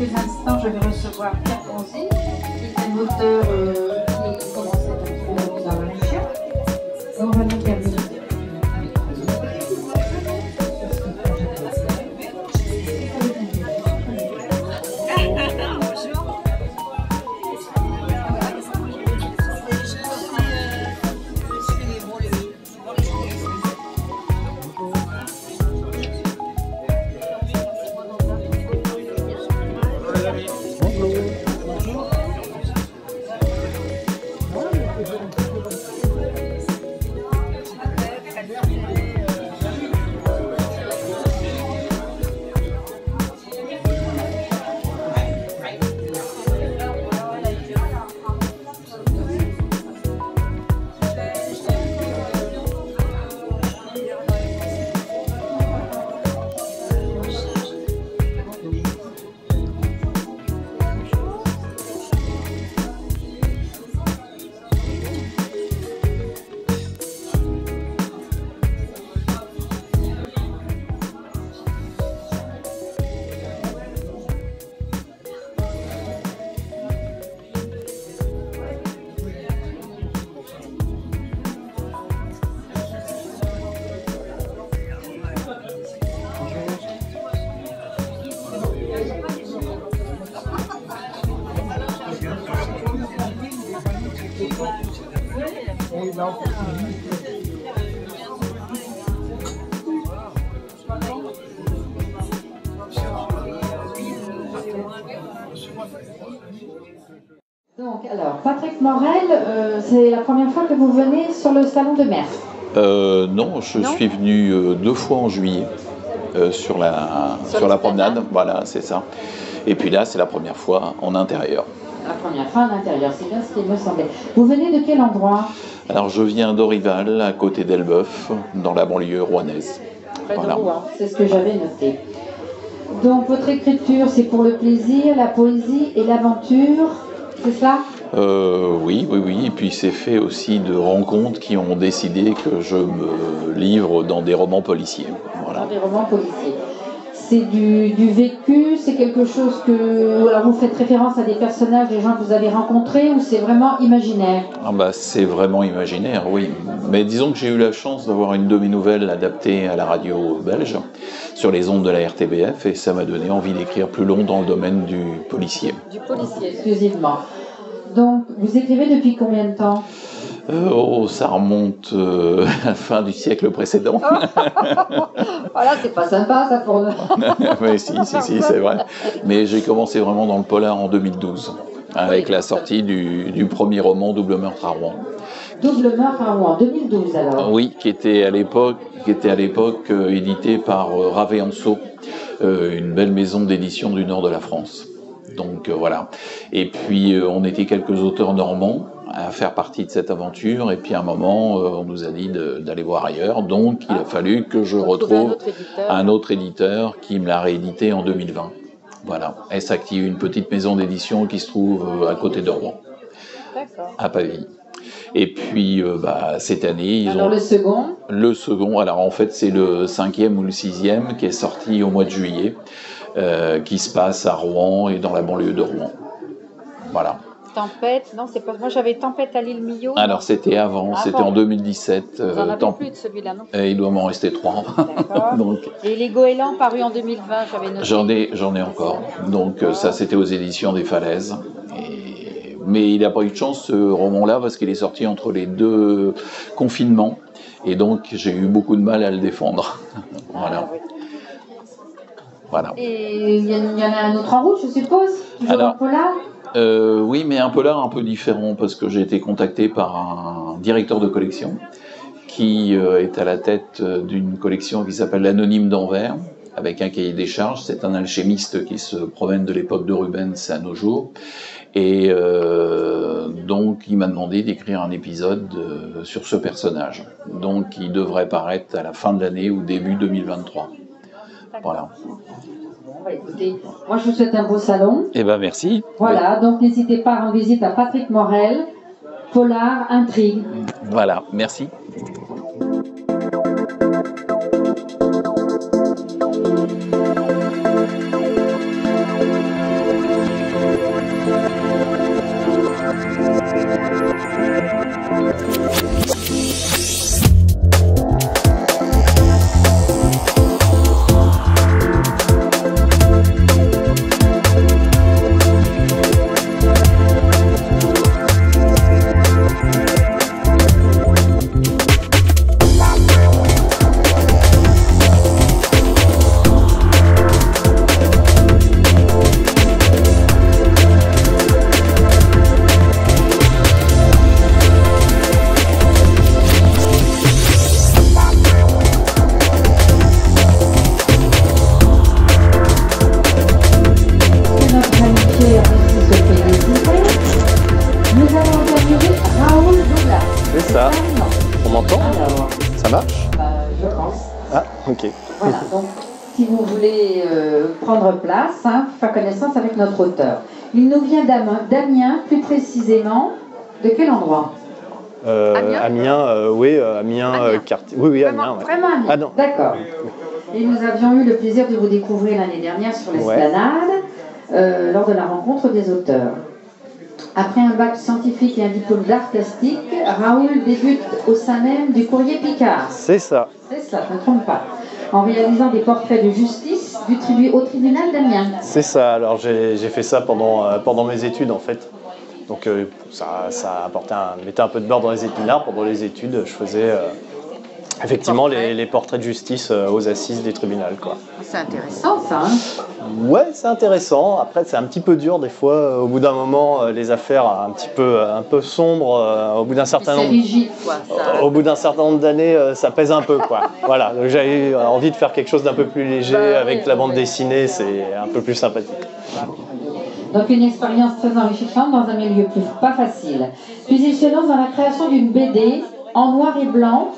quelques instants, je vais recevoir Pierre Ponzi, qui est un auteur qui commençait à écrire dans la lecture. Et on va l'interviewer. Donc, alors, Patrick Morel, c'est la première fois que vous venez sur le salon de Mers? Non, je suis venu 2 fois en juillet sur la promenade, voilà, c'est ça. Et puis là, c'est la première fois en intérieur. La première fois en intérieur, c'est bien ce qu'il me semblait. Vous venez de quel endroit? Alors, je viens d'Orival, à côté d'Elbeuf, dans la banlieue rouennaise. Près de Rouen, c'est ce que j'avais noté. Donc, votre écriture, c'est pour le plaisir, la poésie et l'aventure, c'est ça? Oui. Et puis c'est fait aussi de rencontres qui ont décidé que je me livre dans des romans policiers. Voilà. Dans des romans policiers. C'est du vécu, c'est quelque chose que... Alors vous faites référence à des personnages, des gens que vous avez rencontrés, ou c'est vraiment imaginaire? Ah bah, c'est vraiment imaginaire, oui. Mais disons que j'ai eu la chance d'avoir une de mes nouvelles adaptée à la radio belge, sur les ondes de la RTBF, et ça m'a donné envie d'écrire plus long dans le domaine du policier. Du policier, exclusivement. Donc, vous écrivez depuis combien de temps? Ça remonte à la fin du siècle précédent. Voilà, c'est pas sympa ça pour nous. Mais si, c'est vrai. Mais j'ai commencé vraiment dans le polar en 2012, avec la sortie du premier roman Double meurtre à Rouen. Double meurtre à Rouen, 2012 alors? Oui, qui était à l'époque édité par Ravé-Anso, une belle maison d'édition du nord de la France. Donc voilà. Et puis on était quelques auteurs normands à faire partie de cette aventure, et puis à un moment on nous a dit d'aller voir ailleurs, donc il a fallu que je retrouve un autre éditeur qui me l'a réédité en 2020. Voilà, S-Active, une petite maison d'édition qui se trouve à côté de Rouen, à Pavie. Et puis cette année, le second? Le second, alors en fait c'est le 5e ou le 6e qui est sorti au mois de juillet, qui se passe à Rouen et dans la banlieue de Rouen. Voilà. Tempête, non, c'est pas. Moi j'avais Tempête à l'île Millau. Alors c'était avant, c'était en 2017. Vous en avez plus de celui-là, non? Il doit m'en rester 3. D'accord. Donc, et les Goélands parus en 2020, j'avais noté. J'en ai encore. Donc ça c'était aux éditions des Falaises. Mais il n'a pas eu de chance ce roman-là parce qu'il est sorti entre les 2 confinements. Et donc j'ai eu beaucoup de mal à le défendre. Voilà. Oui. Voilà. Et il y en a un autre en route, je suppose? Toujours un polar? Oui, mais un polar un peu différent, parce que j'ai été contacté par un directeur de collection qui est à la tête d'une collection qui s'appelle l'Anonyme d'Anvers, avec un cahier des charges. C'est un alchimiste qui se promène de l'époque de Rubens à nos jours. Et donc il m'a demandé d'écrire un épisode sur ce personnage. Donc il devrait paraître à la fin de l'année ou début 2023. Voilà. Bon, écoutez, moi je vous souhaite un beau salon. Eh ben merci. Voilà, donc n'hésitez pas à rendre visite à Patrick Morel, polar, intrigue. Voilà, merci. marche? Je pense. Ah, ok. Voilà, donc si vous voulez prendre place, faire connaissance avec notre auteur. Il nous vient d'Amiens, plus précisément, de quel endroit? Amiens, oui, Amiens, quartier. Oui, Vraiment, Amiens. Ouais. vraiment Amiens. Ah non. D'accord. Et nous avions eu le plaisir de vous découvrir l'année dernière sur l'Esplanade, lors de la rencontre des auteurs. Après un bac scientifique et un diplôme d'art plastique, Raoul débute au sein même du Courrier Picard. C'est ça. C'est ça, je ne me trompe pas. En réalisant des portraits de justice au tribunal d'Amiens. C'est ça. Alors j'ai fait ça pendant mes études en fait. Donc ça mettait un peu de beurre dans les épinards. Pendant les études, je faisais effectivement les portraits de justice aux assises des tribunaux, quoi. C'est intéressant ça. Ouais, c'est intéressant. Après, c'est un petit peu dur des fois. Au bout d'un moment, les affaires un peu sombres. Au bout d'un certain nombre. C'est rigide, quoi. Ça. Au bout d'un certain nombre d'années, ça pèse un peu, quoi. Voilà. Donc j'avais envie de faire quelque chose d'un peu plus léger avec la bande dessinée. C'est un peu plus sympathique. Donc une expérience très enrichissante dans un milieu pas facile. Puis il se lance dans la création d'une BD en noir et blanc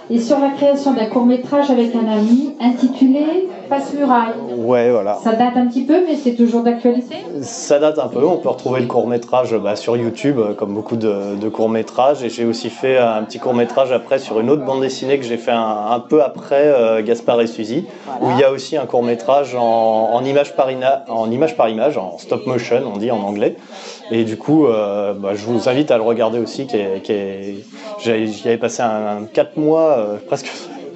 et sur la création d'un court-métrage avec un ami intitulé Passe-Muraille. Ouais, voilà. Ça date un petit peu, mais c'est toujours d'actualité? Ça date un peu. On peut retrouver le court-métrage sur YouTube, comme beaucoup de courts-métrages. Et j'ai aussi fait un petit court-métrage après sur une autre bande dessinée que j'ai fait un peu après Gaspard et Suzy, où il y a aussi un court-métrage en image par image, en stop motion, on dit en anglais. Et du coup, je vous invite à le regarder aussi. J'y avais passé 4 mois, presque.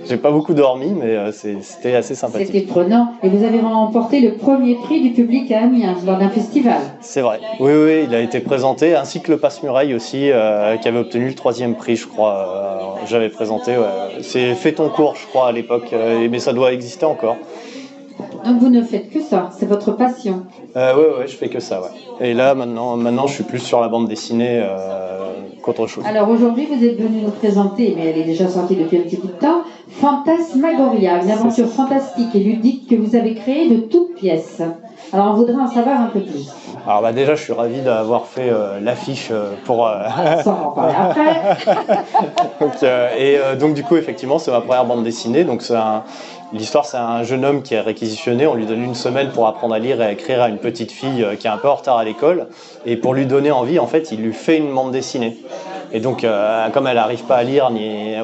J'ai pas beaucoup dormi, mais c'était assez sympathique. C'était prenant. Et vous avez remporté le premier prix du public à Amiens lors d'un festival. C'est vrai. Oui, il a été présenté, ainsi que le Passe-Muraille aussi, qui avait obtenu le 3e prix, je crois. J'avais présenté. Ouais. C'est Fais ton cours, je crois, à l'époque, mais ça doit exister encore. Donc vous ne faites que ça, c'est votre passion. Ouais, je fais que ça, ouais. Et là, maintenant, je suis plus sur la bande dessinée qu'autre chose. Alors aujourd'hui, vous êtes venu nous présenter, mais elle est déjà sortie depuis un petit bout de temps, Fantasmagoria, une aventure fantastique et ludique que vous avez créée de toutes pièces. Alors on voudrait en savoir un peu plus. Alors déjà, je suis ravi d'avoir fait l'affiche pour... Ça, on va en parler après. Donc du coup, effectivement, c'est ma première bande dessinée. Donc l'histoire, c'est un jeune homme qui est réquisitionné. On lui donne une semaine pour apprendre à lire et à écrire à une petite fille qui est un peu en retard à l'école. Et pour lui donner envie, en fait, il lui fait une bande dessinée. Et donc, comme elle n'arrive pas à lire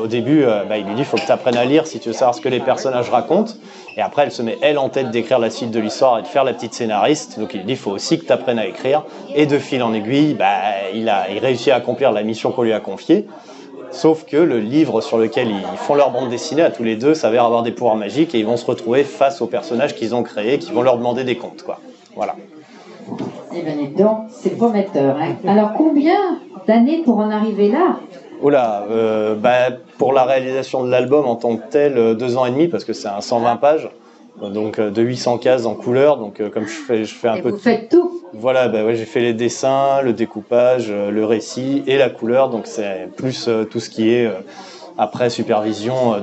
au début, il lui dit « il faut que tu apprennes à lire si tu veux savoir ce que les personnages racontent ». Et après, elle se met, elle, en tête d'écrire la suite de l'histoire et de faire la petite scénariste. Donc, il lui dit « il faut aussi que tu apprennes à écrire ». Et de fil en aiguille, il réussit à accomplir la mission qu'on lui a confiée. Sauf que le livre sur lequel ils font leur bande dessinée, à tous les deux, s'avère avoir des pouvoirs magiques et ils vont se retrouver face aux personnages qu'ils ont créés, qui vont leur demander des comptes, quoi. Voilà. Eh bien, donc, c'est prometteur. Hein. Alors, combien d'années pour en arriver là? Oula, pour la réalisation de l'album en tant que tel, 2 ans et demi, parce que c'est un 120 pages, donc de 800 cases en couleur, donc comme je fais un peu... Vous faites tout? Voilà, j'ai fait les dessins, le découpage, le récit et la couleur, donc c'est plus tout ce qui est après supervision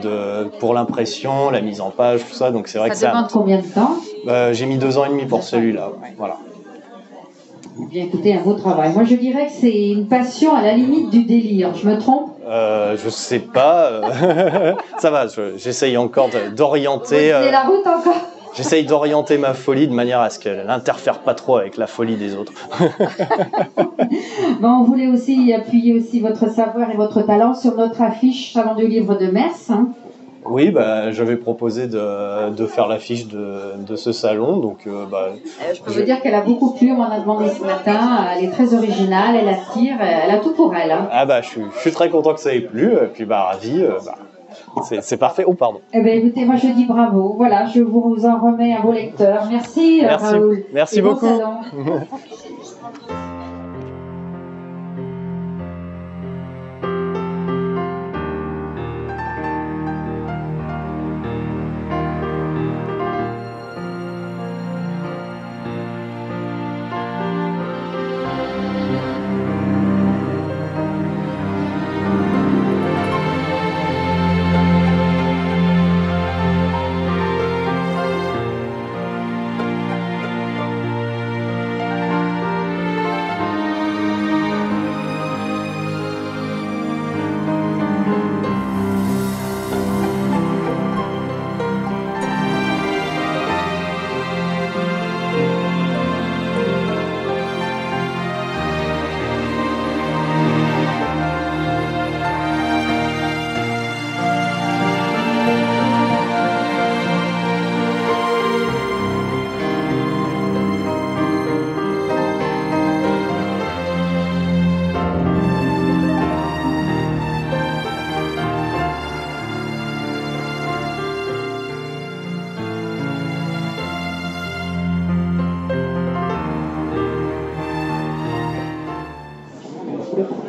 pour l'impression, la mise en page, tout ça, donc c'est vrai que ça demande combien de temps? J'ai mis 2 ans et demi pour celui-là, voilà. Eh bien, écoutez, un beau travail. Moi, je dirais que c'est une passion à la limite du délire. Je me trompe? Je sais pas. Ça va, j'essaye encore d'orienter. Vous la route encore? J'essaye d'orienter ma folie de manière à ce qu'elle n'interfère pas trop avec la folie des autres. On voulait aussi appuyer aussi votre savoir et votre talent sur notre affiche Salon du Livre de Metz. Oui, j'avais proposé de faire l'affiche de ce salon, donc je peux vous dire qu'elle a beaucoup plu, on m'en a demandé ce matin, elle est très originale, elle attire, elle a tout pour elle. Hein. Ah je suis très content que ça ait plu, et puis ravi, c'est parfait. Oh pardon. Eh bien écoutez, moi je dis bravo, voilà, je vous en remets à vos lecteurs. Merci Raoul. Merci beaucoup. Bon salon.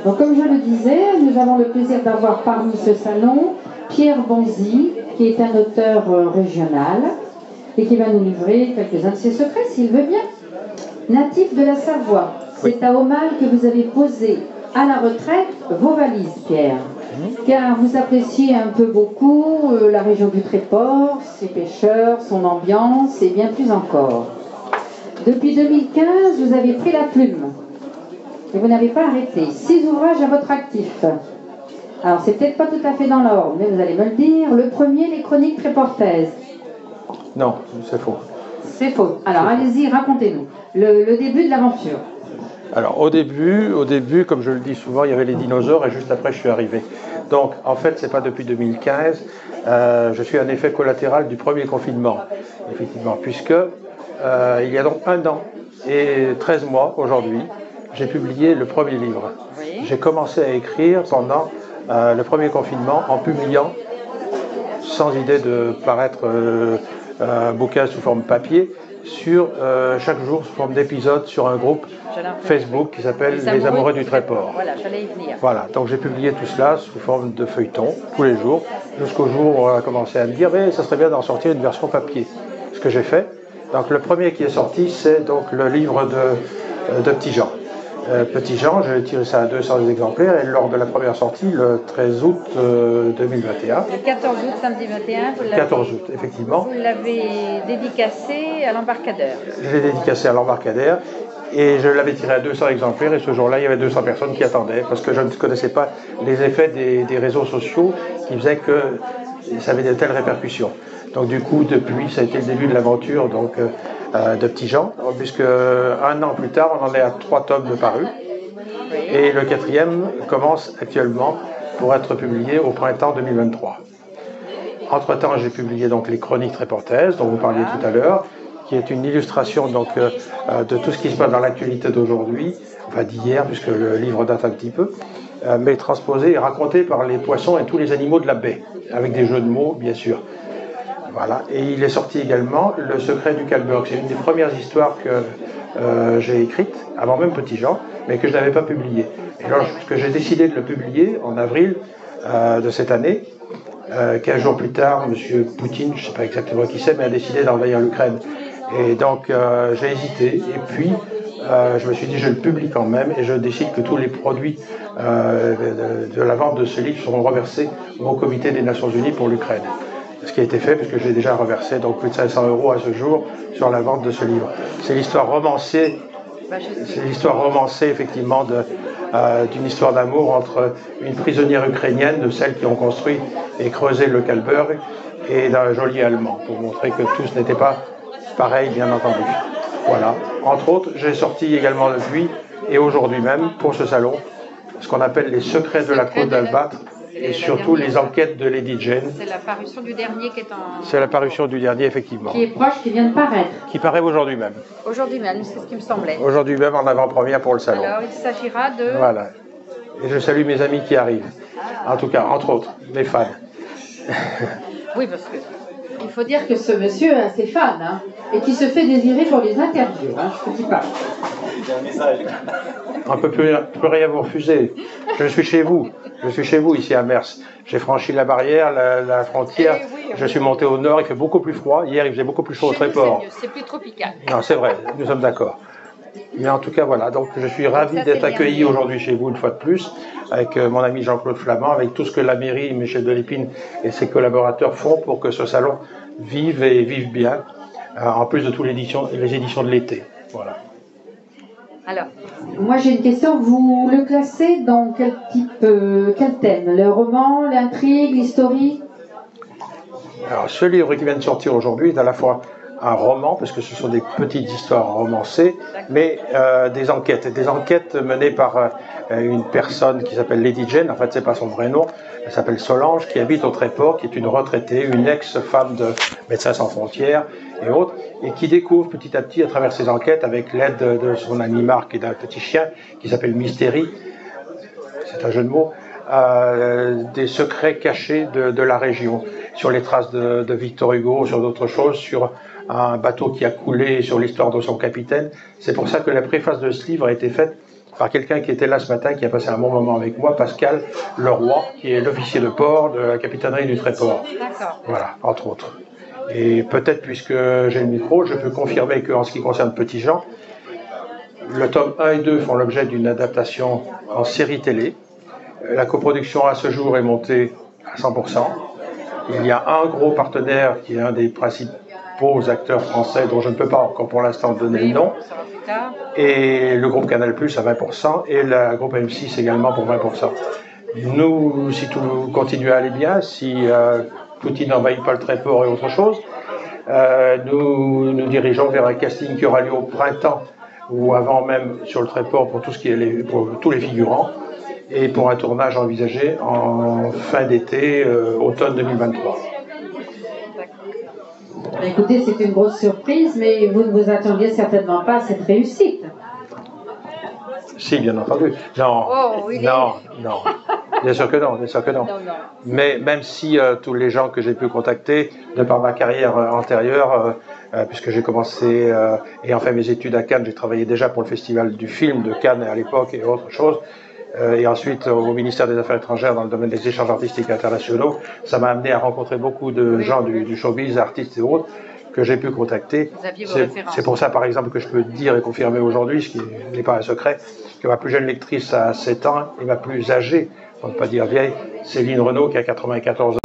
Donc, comme je le disais, nous avons le plaisir d'avoir parmi ce salon Pierre Bonzi, qui est un auteur régional et qui va nous livrer quelques-uns de ses secrets, s'il veut bien. Natif de la Savoie, c'est à Aumale que vous avez posé à la retraite vos valises, Pierre. Car vous appréciez un peu beaucoup la région du Tréport, ses pêcheurs, son ambiance et bien plus encore. Depuis 2015, vous avez pris la plume et vous n'avez pas arrêté. 6 ouvrages à votre actif. Alors, c'est peut-être pas tout à fait dans l'ordre, mais vous allez me le dire. Le premier, les chroniques tréportaises. Non, c'est faux. C'est faux. Alors, allez-y, racontez-nous. Le début de l'aventure. Alors, au début, comme je le dis souvent, il y avait les dinosaures et juste après, je suis arrivé. Donc, en fait, c'est pas depuis 2015. Je suis un effet collatéral du premier confinement, effectivement, puisque il y a donc 1 an et 13 mois aujourd'hui, j'ai publié le premier livre. Oui. J'ai commencé à écrire pendant le premier confinement en publiant, sans idée de paraître un bouquin sous forme papier, sur chaque jour sous forme d'épisode sur un groupe Facebook qui s'appelle Les Amoureux du Tréport. Voilà, j'allais y venir. Voilà, donc j'ai publié tout cela sous forme de feuilleton tous les jours, jusqu'au jour où on a commencé à me dire mais ça serait bien d'en sortir une version papier. Ce que j'ai fait. Donc le premier qui est sorti, c'est donc le livre de Petit Jean. Petit Jean, j'ai tiré ça à 200 exemplaires et lors de la première sortie, le 13 août 2021. Le 14 août, samedi 21, vous l'avez... 14 août, effectivement. Vous l'avez dédicacé à l'embarcadère. Je l'ai dédicacé à l'embarcadère et je l'avais tiré à 200 exemplaires et ce jour-là, il y avait 200 personnes qui attendaient parce que je ne connaissais pas les effets des réseaux sociaux qui faisaient que ça avait de telles répercussions. Donc du coup, depuis, ça a été le début de l'aventure de Petit Jean, puisque 1 an plus tard, on en est à 3 tomes de parus. Et le 4e commence actuellement pour être publié au printemps 2023. Entre-temps, j'ai publié donc les chroniques tréportaises, dont vous parliez tout à l'heure, qui est une illustration donc, de tout ce qui se passe dans l'actualité d'aujourd'hui, enfin d'hier, puisque le livre date un petit peu, mais transposé et raconté par les poissons et tous les animaux de la baie, avec des jeux de mots, bien sûr. Voilà. Et il est sorti également Le secret du Calburg. C'est une des premières histoires que j'ai écrites, avant même Petit Jean, mais que je n'avais pas publiée. Et lorsque j'ai décidé de le publier, en avril de cette année, 15 jours plus tard, M. Poutine, je ne sais pas exactement qui c'est, mais a décidé d'envahir l'Ukraine. Et donc j'ai hésité, et puis je me suis dit je le publie quand même, et je décide que tous les produits de la vente de ce livre seront reversés au Comité des Nations Unies pour l'Ukraine. Ce qui a été fait, puisque j'ai déjà reversé donc plus de 500 € à ce jour sur la vente de ce livre. C'est l'histoire romancée, effectivement d'une histoire d'amour entre une prisonnière ukrainienne, de celles qui ont construit et creusé le Kalburg, et d'un geôlier allemand, pour montrer que tous n'étaient pas pareils, bien entendu. Voilà. Entre autres, j'ai sorti également depuis, et aujourd'hui même, pour ce salon, ce qu'on appelle les secrets de la côte d'Albâtre, et surtout les enquêtes de Lady Jane. C'est la parution du dernier qui est en... C'est la parution du dernier, effectivement. Qui est proche, qui vient de paraître. Qui paraît aujourd'hui même. Aujourd'hui même, c'est ce qui me semblait. Aujourd'hui même, en avant-première pour le salon. Alors, il s'agira de... Voilà. Et je salue mes amis qui arrivent. En tout cas, entre autres, mes fans. Oui, parce que... Il faut dire que ce monsieur a ses fans, hein, et qui se fait désirer pour les interviews, hein, je ne te dis pas. Il y a un message. On ne peut rien vous refuser. Je suis chez vous. Je suis chez vous, ici à Mers. J'ai franchi la barrière, la frontière. Oui, je suis monté au nord, il fait beaucoup plus froid. Hier, il faisait beaucoup plus chaud au Tréport. C'est plus tropical. Non, c'est vrai, nous sommes d'accord. Mais en tout cas, voilà. Donc, je suis ravi d'être accueilli aujourd'hui chez vous une fois de plus, avec mon ami Jean-Claude Flamand, avec tout ce que la mairie, Michel Delépine et ses collaborateurs font pour que ce salon vive et vive bien, en plus de toutes les éditions de l'été. Voilà. Alors, moi j'ai une question. Vous le classez dans quel thème? Le roman, l'intrigue, l'historie? Alors, ce livre qui vient de sortir aujourd'hui est à la fois un roman, parce que ce sont des petites histoires romancées, mais des enquêtes menées par une personne qui s'appelle Lady Jane. En fait, c'est pas son vrai nom. Elle s'appelle Solange, qui habite au Tréport, qui est une retraitée, une ex-femme de Médecins sans frontières et autres, et qui découvre petit à petit, à travers ses enquêtes, avec l'aide de son ami Marc et d'un petit chien qui s'appelle Mystérie, c'est un jeu de mots, des secrets cachés de la région, sur les traces de Victor Hugo, sur d'autres choses, sur un bateau qui a coulé, sur l'histoire de son capitaine. C'est pour ça que la préface de ce livre a été faite par quelqu'un qui était là ce matin, qui a passé un bon moment avec moi, Pascal Leroy, qui est l'officier de port de la capitainerie du Tréport. D'accord. Voilà, entre autres. Et peut-être, puisque j'ai le micro, je peux confirmer qu'en ce qui concerne Petit Jean, le tome 1 et 2 font l'objet d'une adaptation en série télé. La coproduction à ce jour est montée à 100%. Il y a un gros partenaire qui est un des principaux acteurs français dont je ne peux pas encore pour l'instant donner le nom. Et le groupe Canal+ à 20% et le groupe M6 également pour 20%. Nous, si tout continue à aller bien, si Poutine n'envahit pas le Tréport et autre chose, nous nous dirigeons vers un casting qui aura lieu au printemps ou avant même sur le Tréport pour tout ce qui est pour tous les figurants et pour un tournage envisagé en fin d'été, automne 2023. Écoutez, c'est une grosse surprise, mais vous ne vous attendiez certainement pas à cette réussite. Si, bien entendu. Non, non. Bien sûr que non, bien sûr que non. Mais même si tous les gens que j'ai pu contacter, de par ma carrière antérieure, puisque j'ai commencé et enfin mes études à Cannes, j'ai travaillé déjà pour le Festival du film de Cannes à l'époque et autre chose. Et ensuite au ministère des Affaires étrangères dans le domaine des échanges artistiques internationaux. Ça m'a amené à rencontrer beaucoup de gens du showbiz, artistes et autres, que j'ai pu contacter. C'est pour ça, par exemple, que je peux dire et confirmer aujourd'hui, ce qui n'est pas un secret, que ma plus jeune lectrice a 7 ans et ma plus âgée, pour ne pas dire vieille, Céline Renaud, qui a 94